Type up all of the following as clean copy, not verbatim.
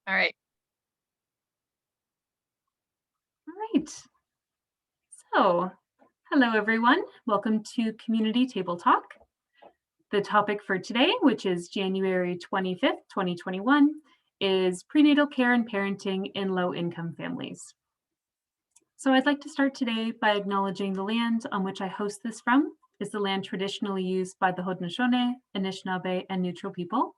All right. All right. So, hello everyone. Welcome to Community Table Talk. The topic for today, which is January 25th, 2021, is prenatal care and parenting in low income families. So, I'd like to start today by acknowledging the land on which I host this from is the land traditionally used by the Haudenosaunee, Anishinaabe, and Neutral people.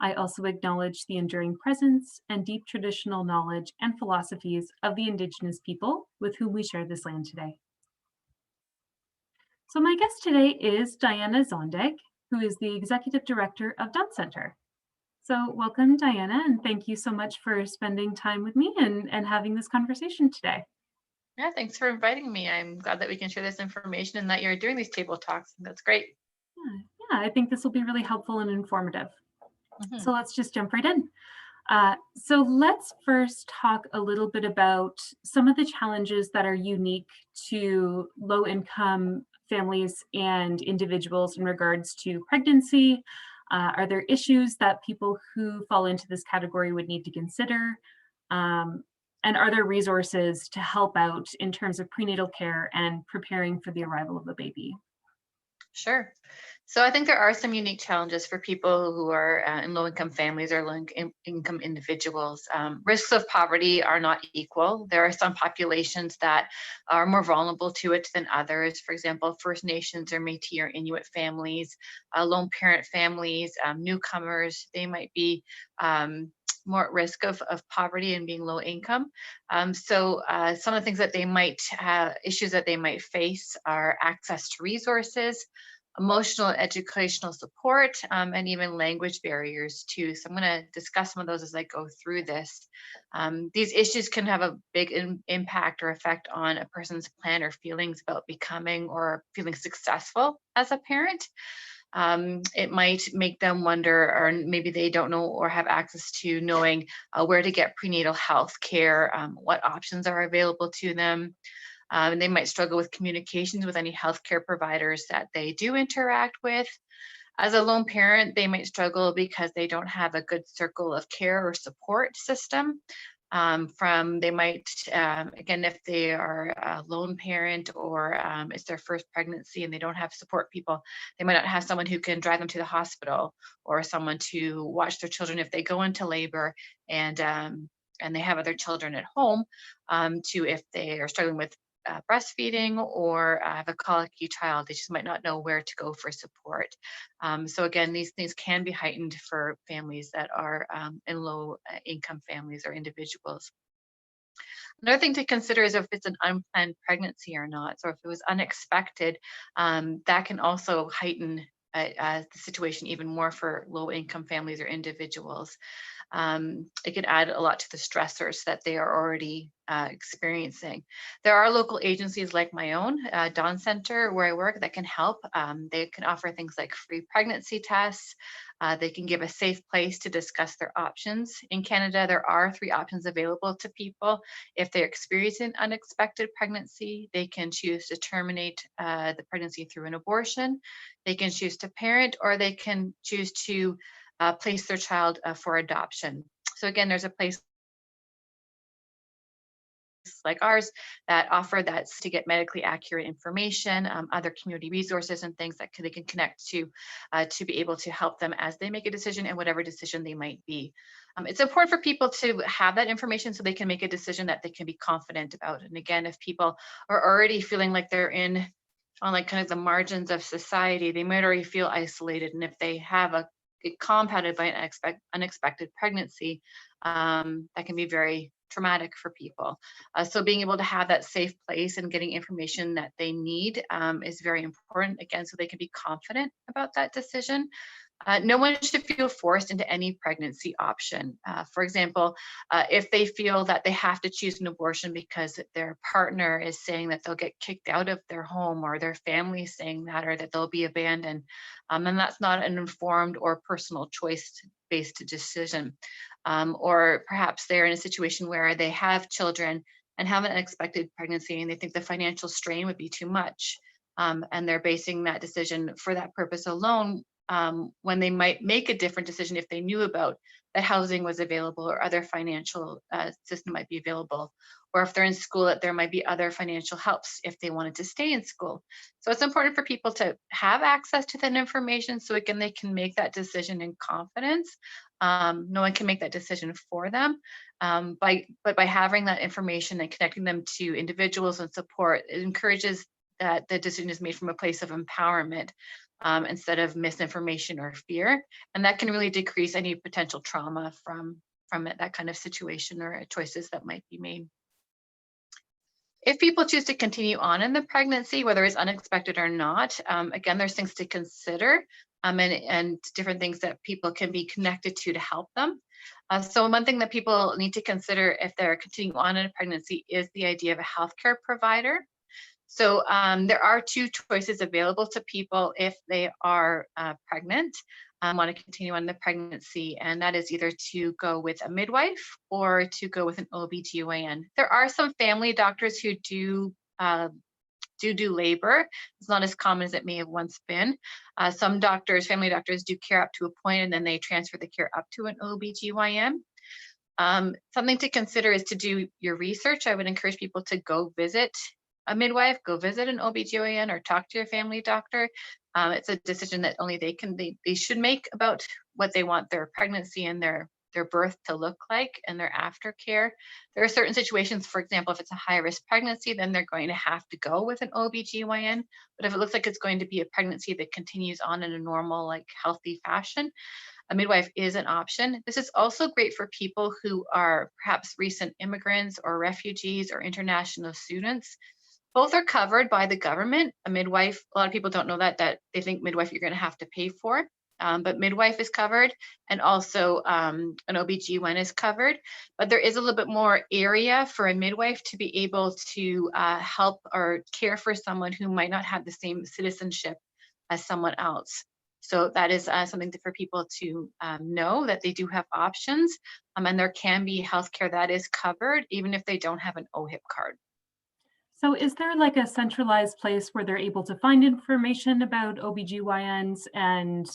I also acknowledge the enduring presence and deep traditional knowledge and philosophies of the Indigenous people with whom we share this land today. So my guest today is Diana Zondag, who is the Executive Director of Dot Center. So welcome, Diana, and thank you so much for spending time with me and having this conversation today. Yeah, thanks for inviting me. I'm glad that we can share this information and that you're doing these table talks. That's great. Yeah, I think this will be really helpful and informative. Hmm. So let's just jump right in. So let's first talk a little bit about some of the challenges that are unique to low income families and individuals in regards to pregnancy. Are there issues that people who fall into this category would need to consider? Um, and are there resources to help out in terms of prenatal care and preparing for the arrival of a baby? Sure. So I think there are some unique challenges for people who are in low-income families or low-income individuals. Risks of poverty are not equal. There are some populations that are more vulnerable to it than others. For example, First Nations or Métis or Inuit families, lone parent families, newcomers, they might be more at risk of poverty and being low income. So some of the things that they might have, issues that they might face are access to resources, emotional and educational support, and even language barriers too. So I'm going to discuss some of those as I go through this. These issues can have a big impact or effect on a person's plan or feelings about becoming or feeling successful as a parent. It might make them wonder, or maybe they don't know or have access to knowing where to get prenatal health care, what options are available to them. And they might struggle with communications with any healthcare providers that they do interact with. As a lone parent, they might struggle because they don't have a good circle of care or support system. From they might again, if they are a lone parent or it's their first pregnancy and they don't have support people, they might not have someone who can drive them to the hospital or someone to watch their children if they go into labor, and they have other children at home, to if they are struggling with breastfeeding or have a colicky child, they just might not know where to go for support. So again, these things can be heightened for families that are in low income families or individuals. Another thing to consider is if it's an unplanned pregnancy or not. So if it was unexpected, that can also heighten the situation even more for low income families or individuals. It could add a lot to the stressors that they are already experiencing. There are local agencies like my own, Dawn Center, where I work, that can help. They can offer things like free pregnancy tests. They can give a safe place to discuss their options. In Canada, there are three options available to people. If they're experiencing unexpected pregnancy, they can choose to terminate the pregnancy through an abortion. They can choose to parent, or they can choose to place their child for adoption. So again, there's a place like ours that offer that to get medically accurate information, other community resources and things that they can connect to be able to help them as they make a decision and whatever decision they might be. It's important for people to have that information so they can make a decision that they can be confident about. And again, if people are already feeling like they're in on like kind of the margins of society, they might already feel isolated. And if they have it compounded by an unexpected pregnancy, that can be very traumatic for people. So being able to have that safe place and getting information that they need is very important, again, so they can be confident about that decision. No one should feel forced into any pregnancy option. For example, if they feel that they have to choose an abortion because their partner is saying that they'll get kicked out of their home, or their family is saying that, or that they'll be abandoned, then that's not an informed or personal choice based decision. Or perhaps they're in a situation where they have children and have an unexpected pregnancy and they think the financial strain would be too much. And they're basing that decision for that purpose alone, when they might make a different decision if they knew about that housing was available or other financial system might be available, or if they're in school that there might be other financial helps if they wanted to stay in school. So it's important for people to have access to that information so again they can make that decision in confidence. No one can make that decision for them. But by having that information and connecting them to individuals and support, it encourages that the decision is made from a place of empowerment instead of misinformation or fear. And that can really decrease any potential trauma from that kind of situation or choices that might be made. If people choose to continue on in the pregnancy, whether it's unexpected or not, again, there's things to consider and different things that people can be connected to help them. So one thing that people need to consider if they're continuing on in a pregnancy is the idea of a healthcare provider. So there are two choices available to people if they are pregnant, want to continue on the pregnancy, and that is either to go with a midwife or to go with an OBGYN. There are some family doctors who do labor. It's not as common as it may have once been. Some doctors, family doctors, do care up to a point and then they transfer the care up to an OBGYN. Something to consider is to do your research. I would encourage people to go visit a midwife, go visit an OBGYN or talk to your family doctor. It's a decision that only they should make about what they want their pregnancy and their birth to look like and their aftercare. There are certain situations, for example, if it's a high risk pregnancy, then they're going to have to go with an OBGYN. But if it looks like it's going to be a pregnancy that continues on in a normal, like healthy fashion, a midwife is an option. This is also great for people who are perhaps recent immigrants or refugees or international students. Both are covered by the government. A midwife, a lot of people don't know that they think midwife you're going to have to pay for, but midwife is covered, and also an OBGYN is covered. But there is a little bit more area for a midwife to be able to help or care for someone who might not have the same citizenship as someone else. So that is something for people to know, that they do have options, and there can be healthcare that is covered even if they don't have an OHIP card. So is there like a centralized place where they're able to find information about OBGYNs and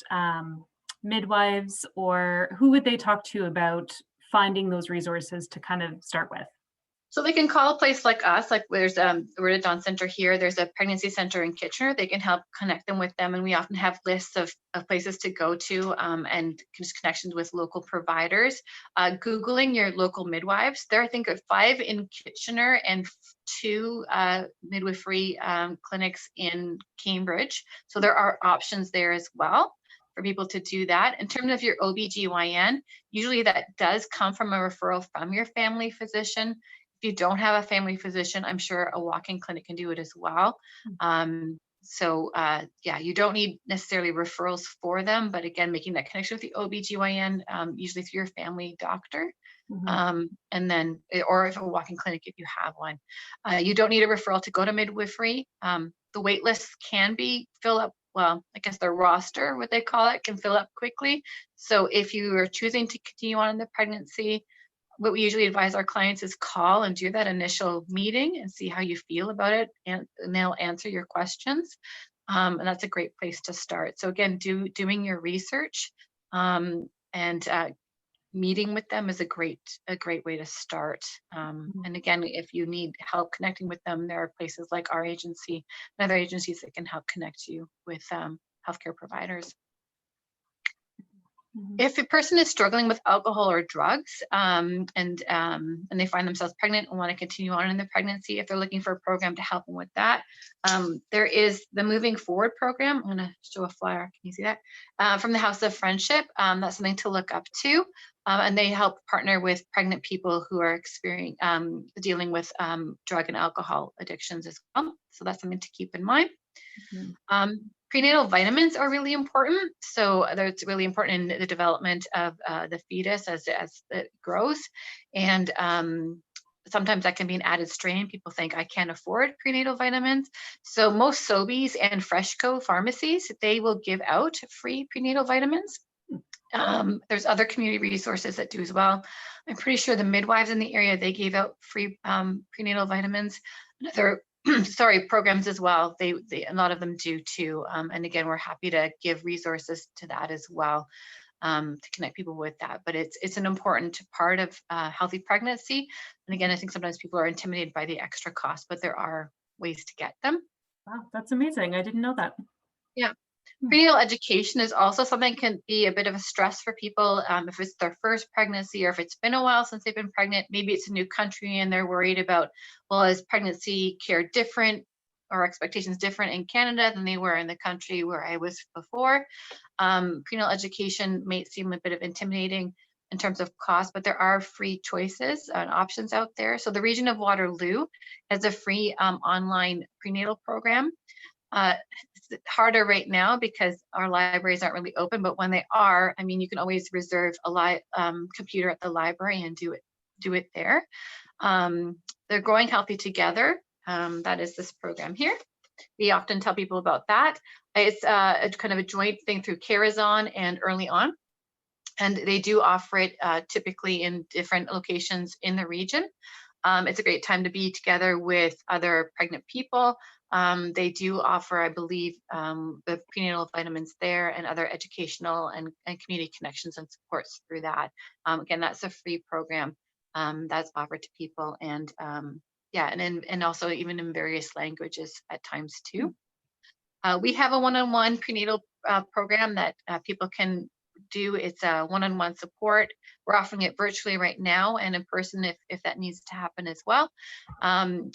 midwives, or who would they talk to about finding those resources to kind of start with? So they can call a place like us, like there's we're at Dawn Center here. There's a pregnancy center in Kitchener. They can help connect them with them. And we often have lists of places to go to and just connections with local providers. Googling your local midwives. There, I think, are 5 in Kitchener and 2 midwifery clinics in Cambridge. So there are options there as well for people to do that. In terms of your OBGYN, usually that does come from a referral from your family physician. If you don't have a family physician, I'm sure a walk-in clinic can do it as well. Yeah, you don't need necessarily referrals for them, but again, making that connection with the OBGYN, usually through your family doctor. And then, or if a walk-in clinic, if you have one. You don't need a referral to go to midwifery. The wait lists can be filled up. Well, I guess the roster, what they call it, can fill up quickly. So if you are choosing to continue on in the pregnancy, what we usually advise our clients is call and do that initial meeting and see how you feel about it, and they'll answer your questions. And that's a great place to start. So again, doing your research and meeting with them is a great way to start. And again, if you need help connecting with them, there are places like our agency and other agencies that can help connect you with healthcare providers. If a person is struggling with alcohol or drugs and they find themselves pregnant and want to continue on in the pregnancy, if they're looking for a program to help them with that, there is the Moving Forward program. I'm going to show a flyer. Can you see that? From the House of Friendship. That's something to look up to. And they help partner with pregnant people who are dealing with drug and alcohol addictions as well. So that's something to keep in mind. Prenatal vitamins are really important. So it's really important in the development of the fetus as it grows. And sometimes that can be an added strain. People think, I can't afford prenatal vitamins. So most Sobeys and Freshco pharmacies, they will give out free prenatal vitamins. There's other community resources that do as well. I'm pretty sure the midwives in the area, they gave out free prenatal vitamins. Another sorry, programs as well. They a lot of them do too. And again, we're happy to give resources to that as well, to connect people with that. But it's an important part of healthy pregnancy. And again, I think sometimes people are intimidated by the extra cost, but there are ways to get them. Wow, that's amazing. I didn't know that. Yeah. Hmm. Prenatal education is also something that can be a bit of a stress for people, if it's their first pregnancy or if it's been a while since they've been pregnant. Maybe it's a new country and they're worried about, well, is pregnancy care different or expectations different in Canada than they were in the country where I was before? Prenatal education may seem a bit of intimidating in terms of cost, but there are free choices and options out there. So the region of Waterloo has a free online prenatal program. It's harder right now because our libraries aren't really open, but when they are, I mean, you can always reserve a computer at the library and do it there. They're Growing Healthy Together. That is this program here. We often tell people about that. It's a kind of a joint thing through Carazon and Early On, and they do offer it typically in different locations in the region. It's a great time to be together with other pregnant people. They do offer, I believe, the prenatal vitamins there and other educational and community connections and supports through that. Again, that's a free program that's offered to people, and yeah, and also even in various languages at times too. We have a one-on-one prenatal program that people can do. It's a one-on-one support. We're offering it virtually right now and in person if that needs to happen as well.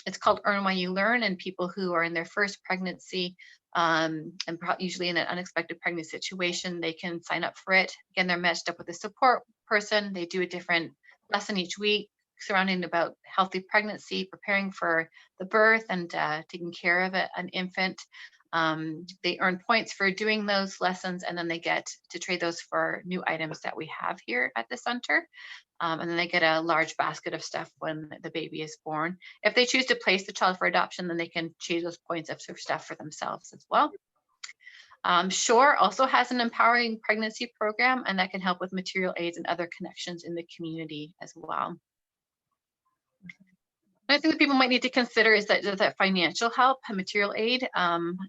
It's called Earn While You Learn, and people who are in their first pregnancy and usually in an unexpected pregnancy situation, they can sign up for it. Again, they're matched up with a support person. They do a different lesson each week surrounding about healthy pregnancy, preparing for the birth, and taking care of an infant. They earn points for doing those lessons, and then they get to trade those for new items that we have here at the center. And then they get a large basket of stuff when the baby is born. If they choose to place the child for adoption, then they can change those points up for stuff for themselves as well. Shore also has an empowering pregnancy program, and that can help with material aids and other connections in the community as well. I think that people might need to consider is that financial help and material aid,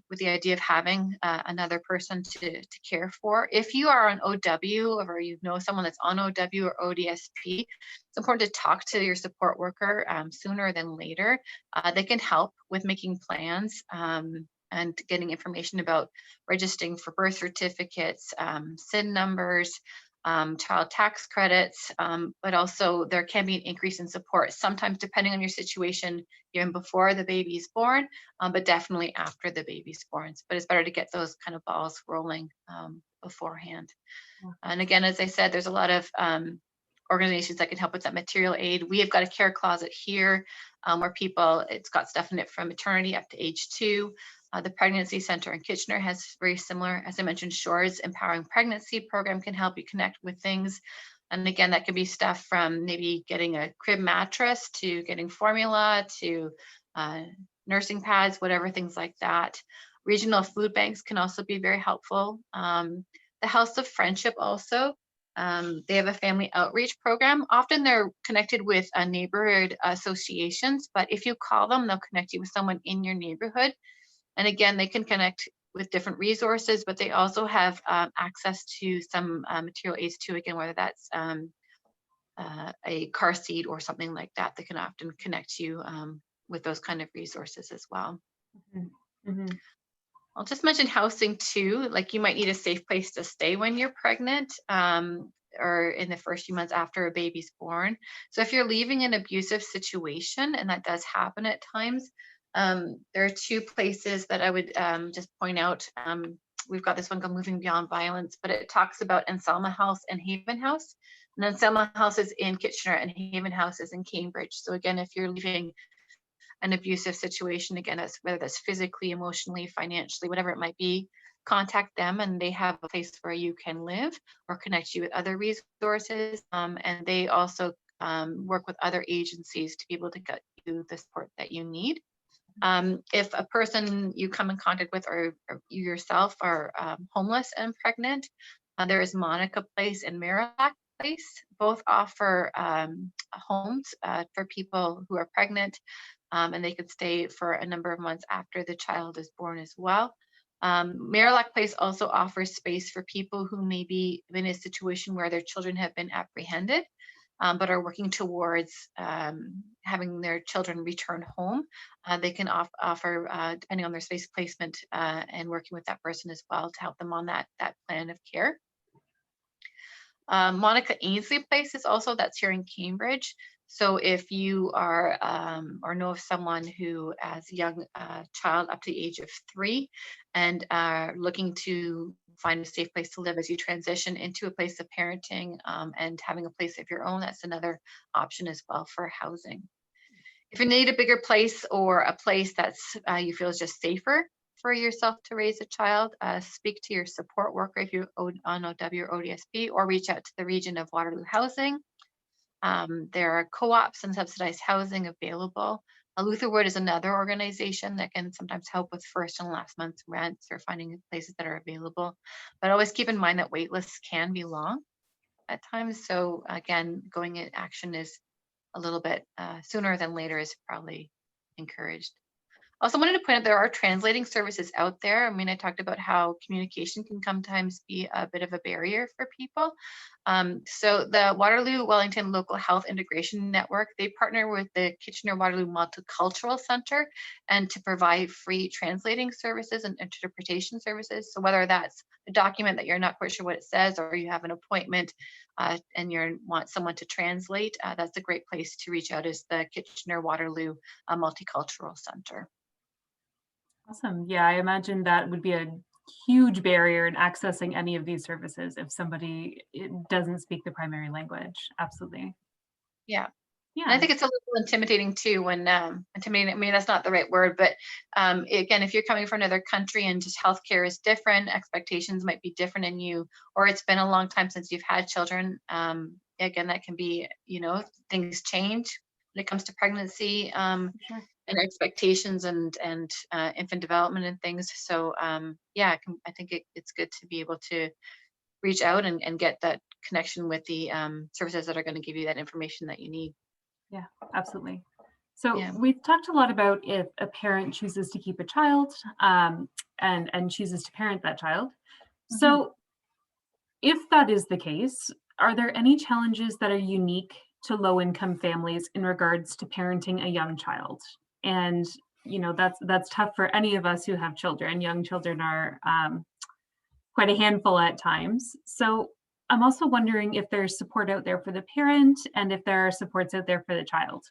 with the idea of having another person to care for. If you are on OW or you know someone that's on OW or ODSP, it's important to talk to your support worker sooner than later. They can help with making plans and getting information about registering for birth certificates, SIN numbers, child tax credits, but also there can be an increase in support, sometimes depending on your situation, even before the baby is born, but definitely after the baby's born. But it's better to get those kind of balls rolling beforehand. And again, as I said, there's a lot of organizations that can help with that material aid. We have got a care closet here where it's got stuff in it from maternity up to age 2. The Pregnancy Center in Kitchener has very similar. As I mentioned, Shore's Empowering Pregnancy program can help you connect with things. And again, that could be stuff from maybe getting a crib mattress to getting formula to nursing pads, whatever, things like that. Regional food banks can also be very helpful. The House of Friendship also, they have a family outreach program. Often they're connected with neighborhood associations, but if you call them, they'll connect you with someone in your neighborhood. And again, they can connect with different resources, but they also have access to some material aids too, again, whether that's a car seat or something like that. They can often connect you with those kind of resources as well. Mm-hmm. I'll just mention housing too. Like you might need a safe place to stay when you're pregnant or in the first few months after a baby's born. So if you're leaving an abusive situation, and that does happen at times, there are 2 places that I would just point out. We've got this one called Moving Beyond Violence, but it talks about Anselma House and Haven House. And Anselma House is in Kitchener and Haven House is in Cambridge. So again, if you're leaving an abusive situation, again, whether that's physically, emotionally, financially, whatever it might be, contact them, and they have a place where you can live or connect you with other resources. And they also work with other agencies to be able to get you the support that you need. If a person you come in contact with or you yourself are homeless and pregnant, there is Monica Place and Merrimack Place. Both offer homes for people who are pregnant. and they could stay for a number of months after the child is born as well. Marillac Place also offers space for people who may be in a situation where their children have been apprehended, but are working towards having their children return home. They can offer, depending on their space placement, and working with that person as well to help them on that plan of care. Monica Ainsley Place is also, that's here in Cambridge. So if you are or know of someone who has a young child up to the age of 3 and are looking to find a safe place to live as you transition into a place of parenting and having a place of your own, that's another option as well for housing. If you need a bigger place or a place that's you feel is just safer for yourself to raise a child, speak to your support worker if you're on OW or ODSP, or reach out to the region of Waterloo Housing. There are co-ops and subsidized housing available. Lutherwood is another organization that can sometimes help with first and last month's rents or finding places that are available. But always keep in mind that wait lists can be long at times. So again, going in action is a little bit sooner than later is probably encouraged. Also wanted to point out there are translating services out there. I mean, I talked about how communication can sometimes be a bit of a barrier for people. So the Waterloo Wellington Local Health Integration Network, they partner with the Kitchener-Waterloo Multicultural Center and to provide free translating services and interpretation services. So whether that's a document that you're not quite sure what it says, or you have an appointment and you want someone to translate, that's a great place to reach out, is the Kitchener-Waterloo Multicultural Center. Awesome. Yeah, I imagine that would be a huge barrier in accessing any of these services if somebody doesn't speak the primary language. Absolutely. Yeah. Yeah. And I think it's a little intimidating too when intimidating, I mean, that's not the right word, but again, if you're coming from another country and just healthcare is different, expectations might be different in you, or it's been a long time since you've had children. Again, that can be, you know, things change when it comes to pregnancy. Sure. And expectations and infant development and things. So yeah, I think it's good to be able to reach out and get that connection with the services that are going to give you that information that you need. Yeah, absolutely. So Yeah. we've talked a lot about if a parent chooses to keep a child and chooses to parent that child. So if that is the case, are there any challenges that are unique to low-income families in regards to parenting a young child? And you know, that's tough for any of us who have children. Young children are quite a handful at times. So I'm also wondering if there's support out there for the parent and if there are supports out there for the child.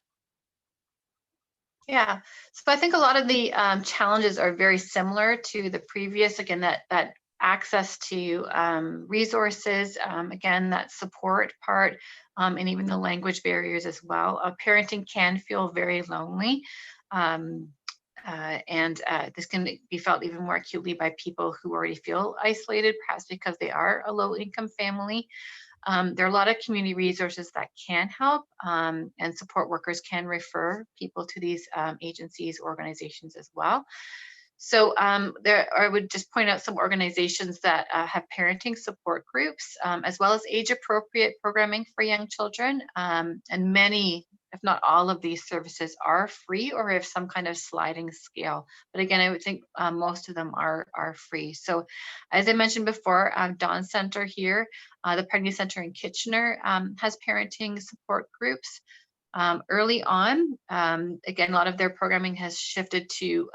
Yeah, so I think a lot of the challenges are very similar to the previous. Again, that access to resources, again, that support part, and even the language barriers as well. Parenting can feel very lonely. Um, and this can be felt even more acutely by people who already feel isolated, perhaps because they are a low-income family. There are a lot of community resources that can help, and support workers can refer people to these agencies, organizations as well. So I would just point out some organizations that have parenting support groups, as well as age-appropriate programming for young children. And many, if not all of these services are free or have some kind of sliding scale. But again, I would think most of them are free. So as I mentioned before, Dawn Center here, the Pregnancy Center in Kitchener has parenting support groups. Early on, again, a lot of their programming has shifted to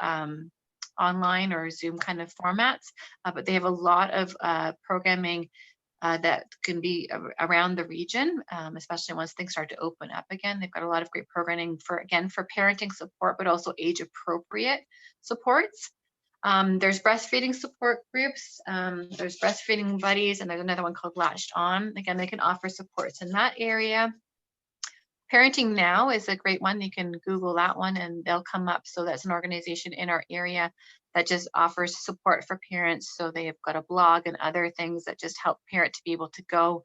online or Zoom kind of formats, but they have a lot of programming that can be around the region, especially once things start to open up again. They've got a lot of great programming for parenting support, but also age appropriate supports. There's breastfeeding support groups, there's breastfeeding buddies, and there's another one called Latched On. Again, they can offer supports in that area. Parenting Now is a great one. You can Google that one and they'll come up. So that's an organization in our area that just offers support for parents. So they've got a blog and other things that just help parent to be able to go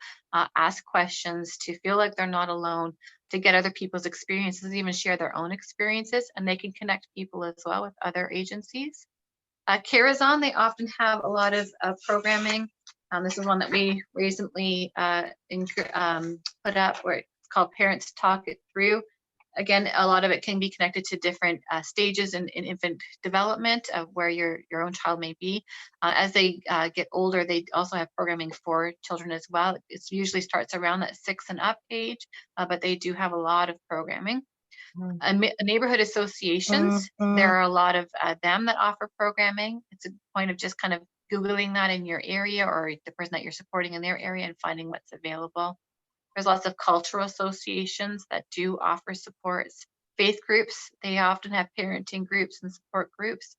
ask questions, to feel like they're not alone, to get other people's experiences, even share their own experiences, and they can connect people as well with other agencies. Carazon, they often have a lot of programming. This is one that we recently put up, where it's called Parents Talk It Through. Again, a lot of it can be connected to different stages in infant development of where your own child may be. As they get older, they also have programming for children as well. It usually starts around that 6 and up age, but they do have a lot of programming. Neighborhood associations, there are a lot of them that offer programming. It's a point of just kind of Googling that in your area or the person that you're supporting in their area and finding what's available. There's lots of cultural associations that do offer supports. Faith groups, they often have parenting groups and support groups.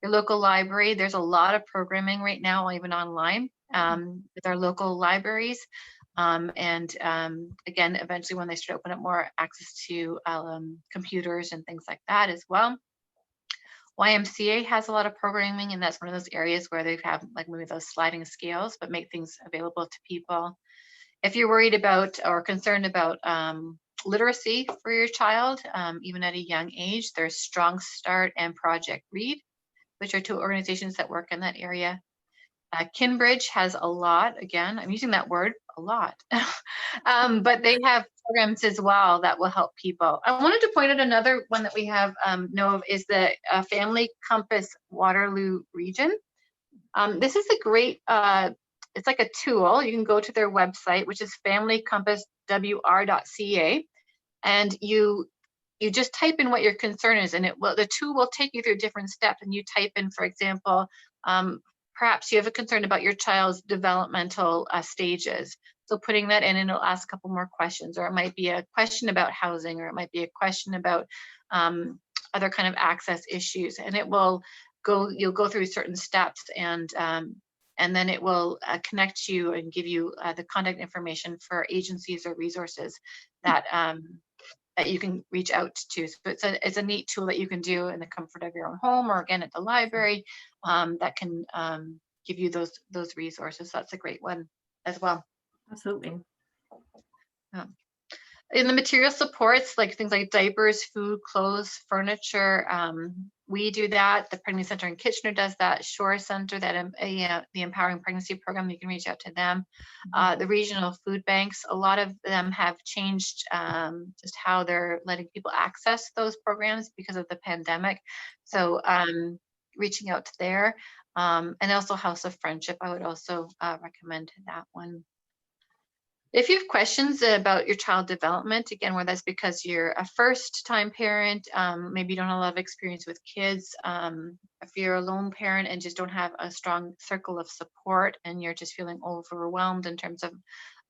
Your local library, there's a lot of programming right now, even online, with our local libraries. Again, eventually when they start to open up more access to computers and things like that as well. YMCA has a lot of programming, and that's one of those areas where they have like maybe those sliding scales, but make things available to people. If you're worried about or concerned about literacy for your child, even at a young age, there's Strong Start and Project Read, which are two organizations that work in that area. Kinbridge has a lot, again, I'm using that word a lot, but they have programs as well that will help people. I wanted to point out another one that we have know of is the Family Compass Waterloo region. This is a great, it's like a tool. You can go to their website, which is familycompasswr.ca, and you just type in what your concern is, and the tool will take you through different steps. And you type in, for example, perhaps you have a concern about your child's developmental stages. So putting that in, and it'll ask a couple more questions, or it might be a question about housing, or it might be a question about other kind of access issues, and it will you'll go through certain steps, and then it will connect you and give you the contact information for agencies or resources that that you can reach out to. So it's a neat tool that you can do in the comfort of your own home, or again at the library, that can give you those resources. So that's a great one as well. Absolutely. In the material supports, like things like diapers, food, clothes, furniture, we do that. The Pregnancy Center in Kitchener does that. Shore Center, the Empowering Pregnancy Program, you can reach out to them. The regional food banks, a lot of them have changed just how they're letting people access those programs because of the pandemic. So reaching out to there. And also House of Friendship, I would also recommend that one. If you have questions about your child development, again, whether that's because you're a first-time parent, maybe you don't have a lot of experience with kids, if you're a lone parent and just don't have a strong circle of support, and you're just feeling overwhelmed in terms of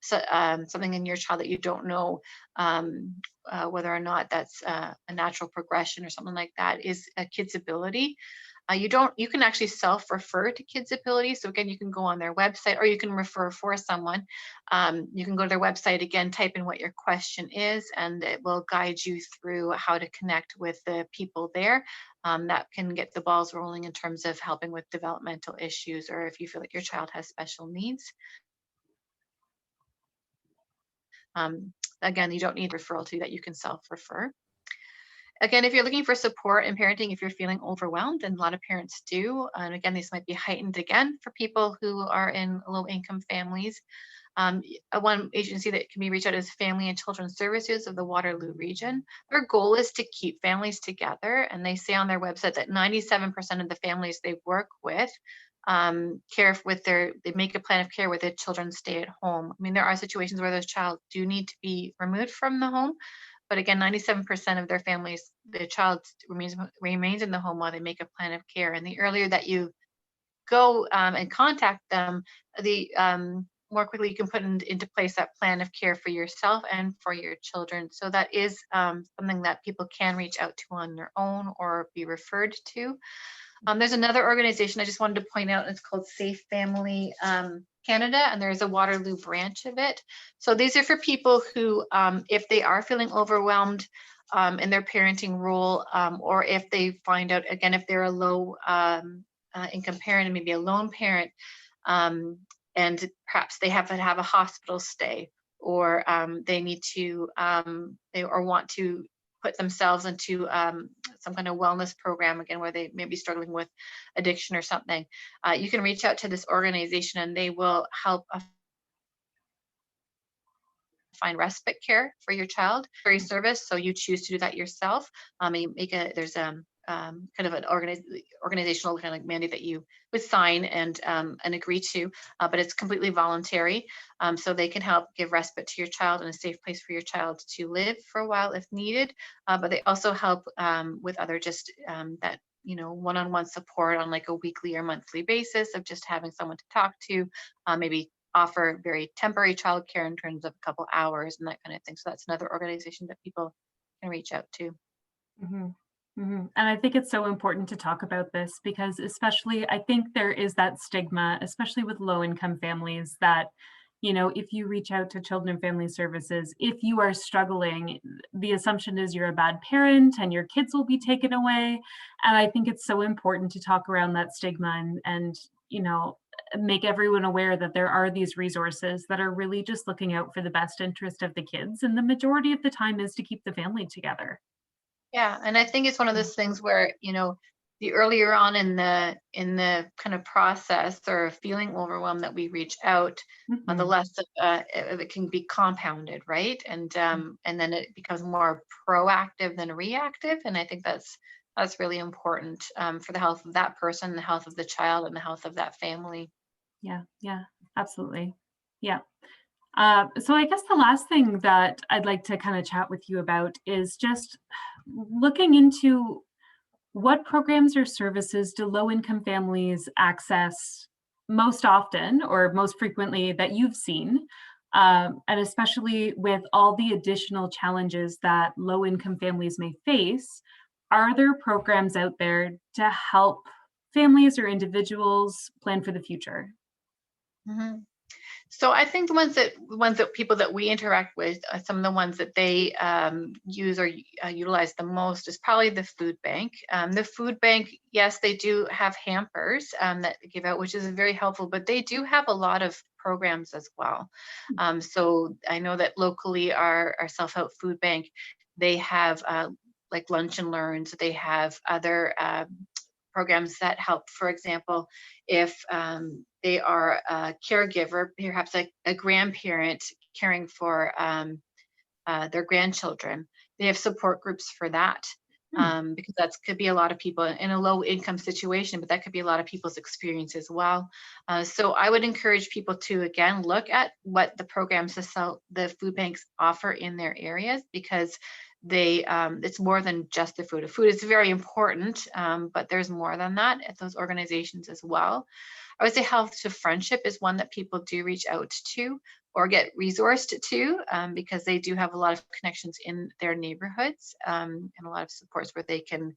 something in your child that you don't know whether or not that's a natural progression or something like that, is a kid's ability. You can actually self-refer to Kids Ability. So again, you can go on their website, or you can refer for someone. You can go to their website, again, type in what your question is, and it will guide you through how to connect with the people there that can get the balls rolling in terms of helping with developmental issues, or if you feel like your child has special needs. Again, you don't need referral to that, you can self-refer. Again, if you're looking for support in parenting, if you're feeling overwhelmed, and a lot of parents do, and again, this might be heightened again for people who are in low-income families. One agency that can be reached out is Family and Children's Services of the Waterloo region. Their goal is to keep families together, and they say on their website that 97% of the families they work with they make a plan of care where their children stay at home. I mean, there are situations where those child do need to be removed from the home, but again, 97% of their families, the child remains in the home while they make a plan of care. And the earlier that you go and contact them, the more quickly you can put into place that plan of care for yourself and for your children. So that is something that people can reach out to on their own or be referred to. There's another organization I just wanted to point out. It's called Safe Family Canada, and there's a Waterloo branch of it. So these are for people who, if they are feeling overwhelmed in their parenting role, or if they find out, again, if they're a low income parent and maybe a lone parent, and perhaps they have to have a hospital stay, or they need to, or want to put themselves into some kind of wellness program, again, where they may be struggling with addiction or something, you can reach out to this organization, and they will help find respite care for your child for your service. So you choose to do that yourself. You make there's kind of an organizational kind of mandate that you would sign and agree to, but it's completely voluntary. So they can help give respite to your child and a safe place for your child to live for a while if needed. But they also help with other just that one-on-one support on like a weekly or monthly basis of just having someone to talk to, maybe offer very temporary childcare in terms of a couple hours and that kind of thing. So that's another organization that people can reach out to. Mhm. Mhm. And I think it's so important to talk about this because especially I think there is that stigma, especially with low income families, that if you reach out to Children and Family Services, if you are struggling, the assumption is you're a bad parent and your kids will be taken away. And I think it's so important to talk around that stigma and make everyone aware that there are these resources that are really just looking out for the best interest of the kids. And the majority of the time is to keep the family together. Yeah, and I think it's one of those things where, the earlier on in the kind of process or feeling overwhelmed that we reach out, the Mhm. less it can be compounded, right? And then it becomes more proactive than reactive. And I think that's really important for the health of that person, the health of the child, and the health of that family. Yeah, yeah, absolutely. Yeah. So I guess the last thing that I'd like to kind of chat with you about is just looking into what programs or services do low income families access most often or most frequently that you've seen? And especially with all the additional challenges that low income families may face, are there programs out there to help families or individuals plan for the future? Mhm. So I think the ones that people that we interact with, some of the ones that they use or utilize the most is probably the food bank. The food bank, yes, they do have hampers that they give out, which is very helpful, but they do have a lot of programs as well. So I know that locally, our self-help food bank, they have like lunch and learns. They have other programs that help, for example, if they are a caregiver, perhaps a grandparent caring for their grandchildren. They have support groups for that. Hmm. Because that could be a lot of people in a low income situation, but that could be a lot of people's experience as well. So I would encourage people to, again, look at what the programs the food banks offer in their areas, because it's more than just the food. The food is very important, but there's more than that at those organizations as well. I would say Health to Friendship is one that people do reach out to or get resourced to, because they do have a lot of connections in their neighborhoods, and a lot of supports where they can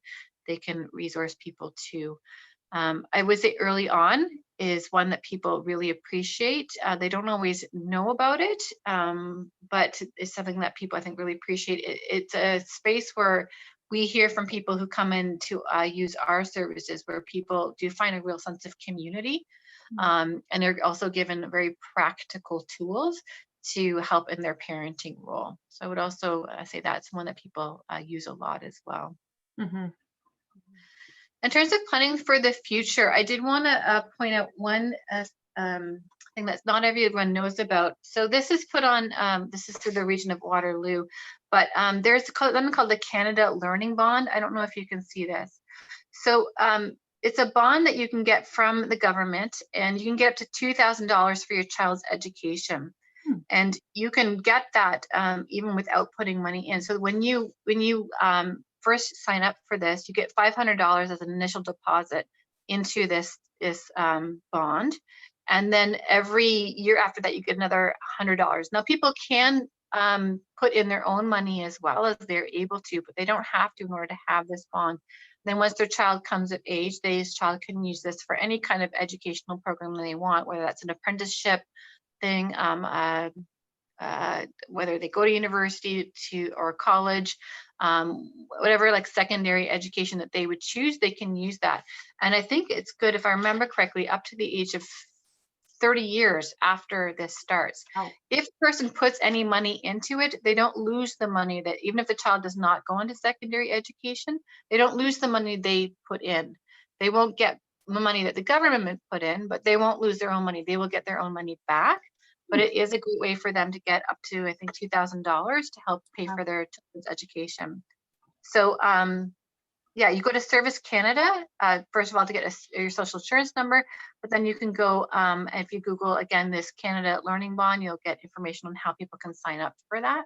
resource people to. I would say Early On is one that people really appreciate. They don't always know about it, but it's something that people, I think, really appreciate. It's a space where we hear from people who come in to use our services, where people do find a real sense of community, and they're also given very practical tools to help in their parenting role. So I would also say that's one that people use a lot as well. Mhm. In terms of planning for the future, I did want to point out one thing that not everyone knows about. So this is put on, this is through the region of Waterloo, but there's something called the Canada Learning Bond. I don't know if you can see this. So it's a bond that you can get from the government, and you can get up to $2,000 for your child's education. Hmm. And you can get that even without putting money in. So when you first sign up for this, you get $500 as an initial deposit into this bond, and then every year after that, you get another $100. Now, people can put in their own money as well as they're able to, but they don't have to in order to have this bond. Then once their child comes of age, this child can use this for any kind of educational program they want, whether that's an apprenticeship thing, whether they go to university or college, whatever like secondary education that they would choose, they can use that. And I think it's good, if I remember correctly, up to the age of 30 years after this starts. Wow. If the person puts any money into it, they don't lose the money that, even if the child does not go into secondary education, they don't lose the money they put in. They won't get the money that the government put in, but they won't lose their own money. They will get their own money back. but it is a great way for them to get up to, I think, $2,000 to help pay for their children's education. So yeah, you go to Service Canada, first of all, to get your social insurance number, but then you can go, if you Google, again, this Canada Learning Bond, you'll get information on how people can sign up for that.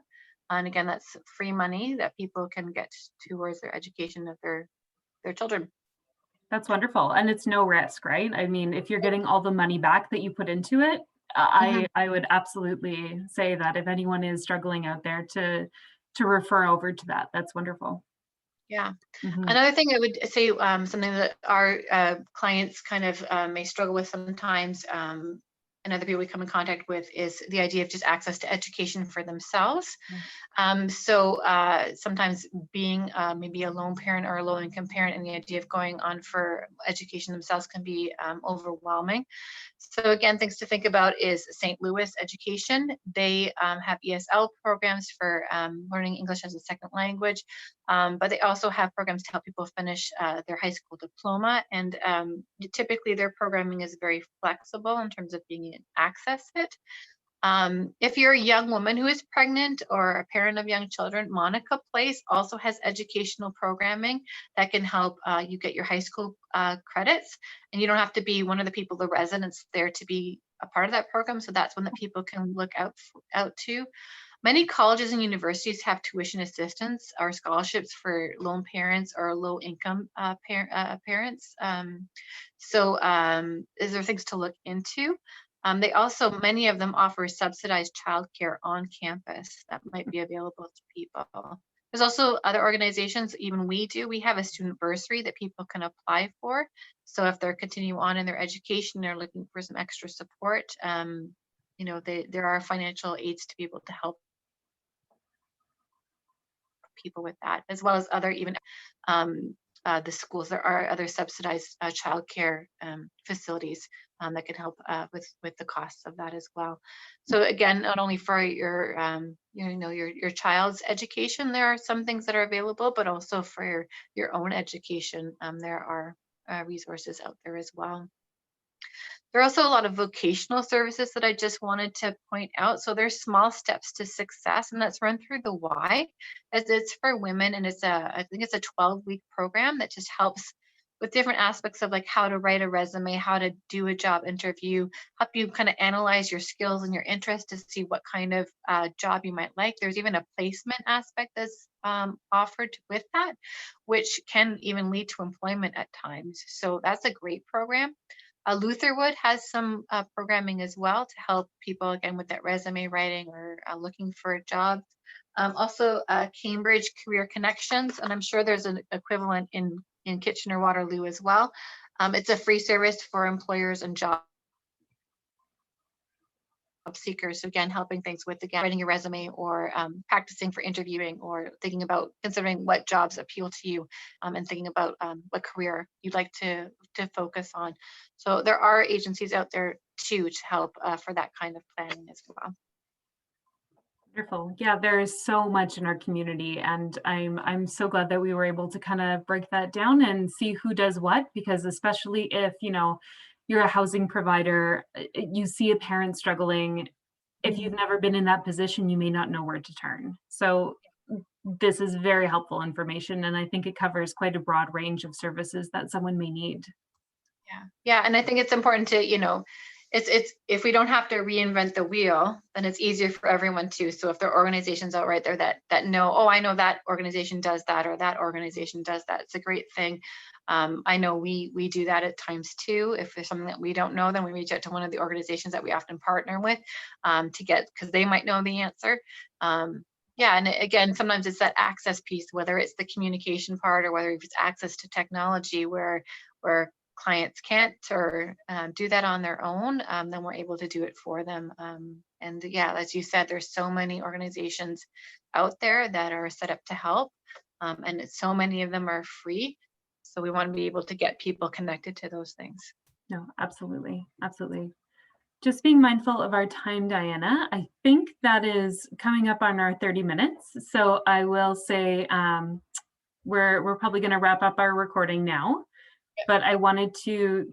And again, that's free money that people can get towards their education of their children. That's wonderful. And it's no risk, right? I mean, if you're getting all the money back that you put into it, I would absolutely say that if anyone is struggling out there to refer over to that, that's wonderful. Yeah. Mhm. Another thing I would say, something that our clients kind of may struggle with sometimes, and other people we come in contact with, is the idea of just access to education for themselves. So sometimes being maybe a lone parent or a low income parent, and the idea of going on for education themselves can be overwhelming. So again, things to think about is St. Louis Education. They have ESL programs for learning English as a second language, but they also have programs to help people finish their high school diploma. And typically their programming is very flexible in terms of being able to access it. If you're a young woman who is pregnant or a parent of young children, Monica Place also has educational programming that can help you get your high school credits. And you don't have to be one of the people, the residents there, to be a part of that program. So that's one that people can look out to. Many colleges and universities have tuition assistance or scholarships for lone parents or low income parents. Is there things to look into? They also, many of them offer subsidized childcare on campus that might be available to people. There's also other organizations, even we do. We have a student bursary that people can apply for. So if they're continuing on in their education, they're looking for some extra support, there are financial aids to be able to help people with that, as well as other even the schools. There are other subsidized childcare facilities that can help with the costs of that as well. So again, not only for your your child's education, there are some things that are available, but also for your own education, there are resources out there as well. There are also a lot of vocational services that I just wanted to point out. So there's small steps to success, and that's run through the Y, as it's for women, and I think it's a 12-week program that just helps with different aspects of like how to write a resume, how to do a job interview, help you kind of analyze your skills and your interests to see what kind of job you might like. There's even a placement aspect that's offered with that, which can even lead to employment at times. So that's a great program. Lutherwood has some programming as well to help people, again, with that resume writing or looking for a job. Also, Cambridge Career Connections, and I'm sure there's an equivalent in Kitchener-Waterloo as well. It's a free service for employers and job seekers. So again, helping things with, again, writing your resume or practicing for interviewing or thinking about considering what jobs appeal to you, and thinking about what career you'd like to focus on. So there are agencies out there too to help for that kind of planning as well. Wonderful. Yeah, there is so much in our community, and I'm so glad that we were able to kind of break that down and see who does what, because especially if, you're a housing provider, you see a parent struggling. If you've never been in that position, you may not know where to turn. So this is very helpful information, and I think it covers quite a broad range of services that someone may need. Yeah, and I think it's important to, it's if we don't have to reinvent the wheel, then it's easier for everyone too. So if there are organizations out right there that know, oh, I know that organization does that, or that organization does that, it's a great thing. I know we do that at times too. If there's something that we don't know, then we reach out to one of the organizations that we often partner with to get, because they might know the answer. Yeah, and again, sometimes it's that access piece, whether it's the communication part or whether it's access to technology, where clients can't or do that on their own, then we're able to do it for them. And yeah, as you said, there's so many organizations out there that are set up to help, and so many of them are free. So we want to be able to get people connected to those things. No, absolutely. Absolutely. Just being mindful of our time, Diana, I think that is coming up on our 30 minutes. So I will say we're probably going to wrap up our recording now, but I wanted to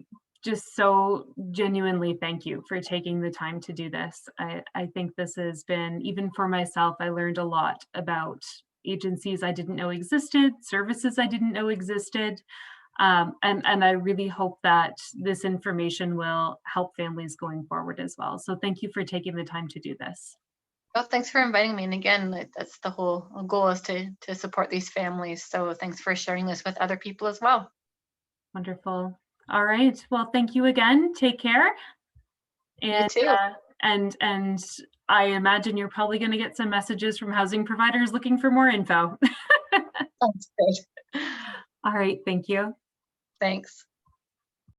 just so genuinely thank you for taking the time to do this. I think this has been, even for myself, I learned a lot about agencies I didn't know existed, services I didn't know existed. And I really hope that this information will help families going forward as well. So thank you for taking the time to do this. Well, thanks for inviting me. And again, that's the whole goal, is to support these families. So thanks for sharing this with other people as well. Wonderful. All right. Well, thank you again. Take care. You And too. and I imagine you're probably going to get some messages from housing providers looking for more info. Sounds good. All right. Thank you. Thanks.